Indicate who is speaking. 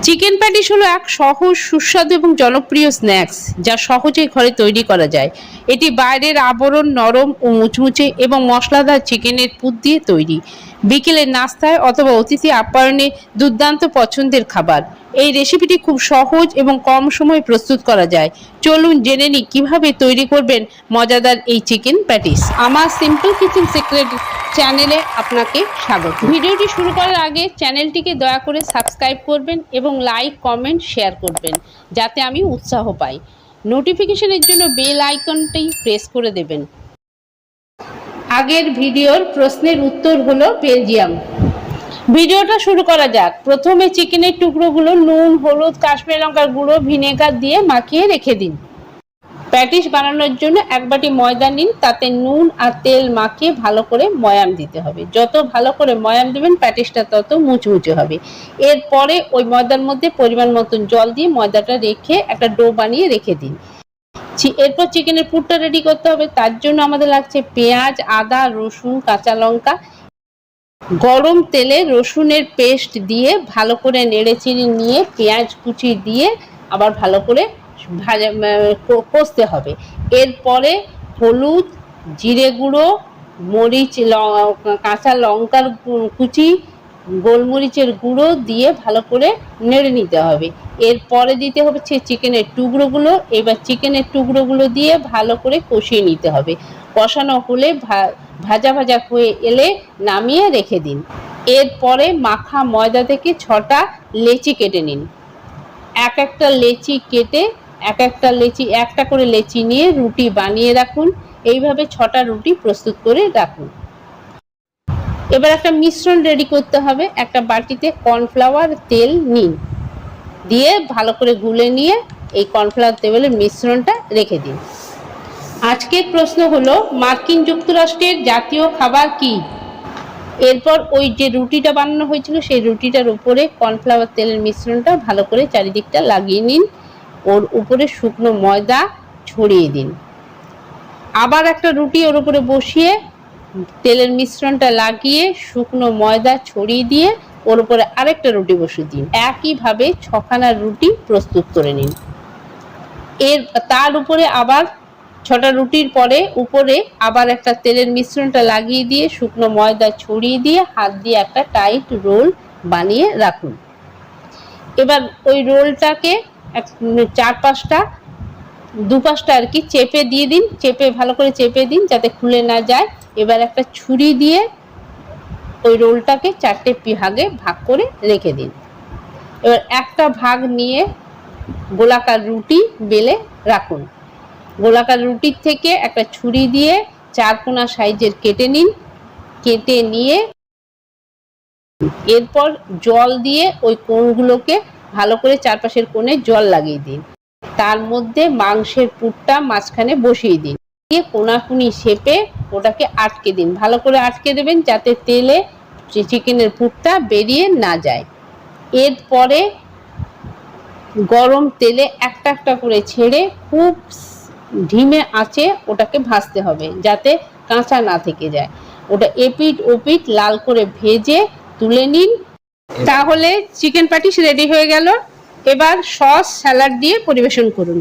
Speaker 1: Chicken patties হলো এক সহজ, সুস্বাদু এবং জনপ্রিয় স্ন্যাক্স যা সহজেই ঘরে তৈরি করা যায়। এটি বাইরের আবরণ নরম ও মুচমুচে এবং মশলাদার চিকেনের পুর দিয়ে তৈরি। বিকেলের নাস্তায় অথবা অতিথি আপ্যায়নে দুর্দান্ত পছন্দের খাবার। এই রেসিপিটি খুব সহজ এবং কম সময়ে প্রস্তুত করা যায়। চলুন জেনে নিই কিভাবে তৈরি করবেন মজাদার এই চিকেন প্যাটিস। আমার সিম্পল কিচেন সিক্রেট চ্যানেলে আপনাকে স্বাগত। ভিডিওটি শুরু করার আগে চ্যানেলটিকে দয়া করে সাবস্ক্রাইব করবেন এবং লাইক, কমেন্ট, শেয়ার করবেন যাতে আমি উৎসাহ পাই। নোটিফিকেশনের জন্য বেল আইকনটি প্রেস করে দেবেন। আগের ভিডিওর প্রশ্নের উত্তর হলো বেলজিয়াম। ভিডিওটা শুরু করা যাক। প্রথমে চিকেনের টুকরোগুলো নুন, হলুদ, কাশ্মীরি লঙ্কার গুঁড়ো, ভিনেগার দিয়ে মাখিয়ে রেখে দিন। প্যাটিস বানানোর জন্য এক বাটি ময়দা নিন, তাতে নুন আর তেল মাখিয়ে ভালো করে ময়াম দিতে হবে। যত ভালো করে ময়াম দেবেন প্যাটিসটা তত মুচমুচে হবে। এরপরে ওই ময়দার মধ্যে পরিমাণ মতন জল দিয়ে ময়দাটা রেখে একটা ডো বানিয়ে রেখে দিন। এরপর চিকেনের পুরটা রেডি করতে হবে। তার জন্য আমাদের লাগছে পেঁয়াজ, আদা, রসুন, কাঁচা লঙ্কা। গরম তেলে রসুনের পেস্ট দিয়ে ভালো করে নেড়েচেড়ে নিয়ে পেঁয়াজ কুচি দিয়ে আবার ভালো করে কষতে হবে। এরপরে হলুদ, জিরে গুঁড়ো, মরিচ, কাঁচা লঙ্কার কুচি, গোলমরিচের গুঁড়ো দিয়ে ভালো করে নেড়ে নিতে হবে। এরপরে দিতে হবে চিকেনের টুকরোগুলো। এবার চিকেনের টুকরোগুলো দিয়ে ভালো করে কষিয়ে নিতে হবে। কষানো হলে ভাজা ভাজা হয়ে এলে নামিয়ে রেখে দিন। এরপরে মাখা ময়দা থেকে 6টা লেচি কেটে নিন। একটা করে লেচি নিয়ে রুটি বানিয়ে রাখুন। এইভাবে 6টা রুটি প্রস্তুত করে রাখুন। এবার একটা মিশ্রণ রেডি করতে হবে। একটা বাটিতে কর্নফ্লাওয়ার তেল নিন, দিয়ে ভালো করে গুলে নিয়ে এই কর্নফ্লাওয়ার তেলের মিশ্রণটা রেখে দিন। আজকের প্রশ্ন হলো মার্কিন যুক্তরাষ্ট্রের জাতীয় খাবার কি? এরপর ওই যে রুটিটা বানানো হয়েছিল সেই রুটিটার উপরে কর্নফ্লাওয়ার তেলের মিশ্রণটা ভালো করে চারিদিকটা লাগিয়ে নিন। ওর উপরে শুকনো ময়দা ছড়িয়ে দিন। আবার একটা রুটি ওর উপরে বসিয়ে তেলের মিশ্রণটা লাগিয়ে শুকনো ময়দা ছড়িয়ে দিয়ে ওর উপরে আরেকটা রুটি বসিয়ে দিন। একইভাবে 6খানা রুটি প্রস্তুত করে নিন। তার উপরে আবার 6টা রুটির পরে উপরে আবার একটা তেলের মিশ্রণটা লাগিয়ে দিয়ে শুকনো ময়দা ছড়িয়ে দিয়ে হাত দিয়ে একটা টাইট রোল বানিয়ে রাখুন। এবার ওই রোলটাকে দুপাশটা আর কি চেপে দিয়ে দিন। ভালো করে চেপে দিন যাতে খুলে না যায়। এবার একটা ছুরি দিয়ে ওই রোলটাকে 4টে ভাগে ভাগ করে রেখে দিন। এবার একটা ভাগ নিয়ে গোলাকার রুটি বেলে রাখুন। গোলাকার রুটির থেকে একটা ছুরি দিয়ে 4 কোনা সাইজের কেটে নিন। কেটে নিয়ে এরপর জল দিয়ে ওই কোণগুলোকে ভালো করে চারপাশের কোণে জল লাগিয়ে দিন। তার মধ্যে মাংসের পুরটা মাঝখানে বসিয়ে দিন। দিয়ে কোনাকুনি শেপে ওটাকে আটকে দিন। ভালো করে আটকে দেবেন যাতে তেলে চিকেনের পুরটা বেরিয়ে না যায়। এরপরে গরম তেলে একটা একটা করে ছেড়ে খুব ধিমে আঁচে ওটাকে ভাজতে হবে যাতে কাঁচা না থেকে যায়। ওটা এপিট ওপিট লাল করে ভেজে তুলে নিন। তাহলে চিকেন প্যাটিস রেডি হয়ে গেল। এবার সস, স্যালাড দিয়ে পরিবেশন করুন।